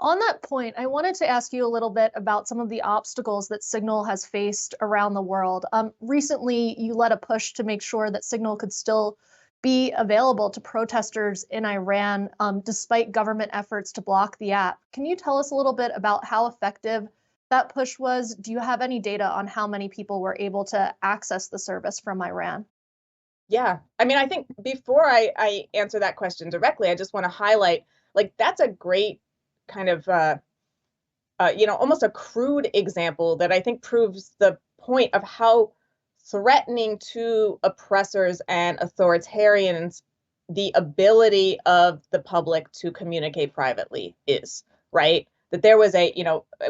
on that point, I wanted to ask you a little bit about some of the obstacles that Signal has faced around the world. Recently, you led a push to make sure that Signal could still be available to protesters in Iran, despite government efforts to block the app. Can you tell us a little bit about how effective that push was? Do you have any data on how many people were able to access the service from Iran? Yeah. I mean, I think before I answer that question directly, I just want to highlight like that's a great kind of almost a crude example that I think proves the point of how threatening to oppressors and authoritarians the ability of the public to communicate privately is, right? That there was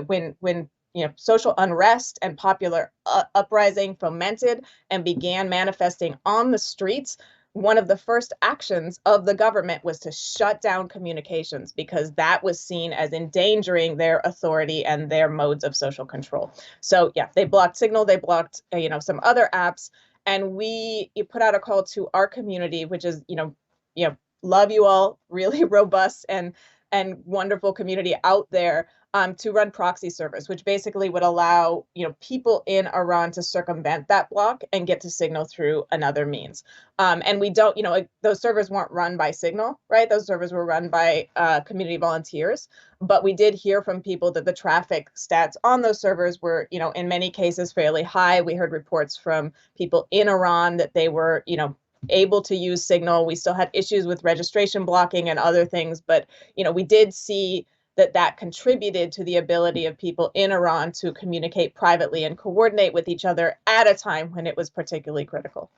when social unrest and popular uprising fomented and began manifesting on the streets, one of the first actions of the government was to shut down communications because that was seen as endangering their authority and their modes of social control. So yeah, they blocked Signal, they blocked some other apps, and we put out a call to our community, which is love you all, really robust and wonderful community out there, to run proxy servers, which basically would allow people in Iran to circumvent that block and get to Signal through another means. And we don't, those servers weren't run by Signal, right? Those servers were run by community volunteers. But we did hear from people that the traffic stats on those servers were, in many cases fairly high. We heard reports from people in Iran that they were, able to use Signal. We still had issues with registration blocking and other things, but we did see that contributed to the ability of people in Iran to communicate privately and coordinate with each other at a time when it was particularly critical.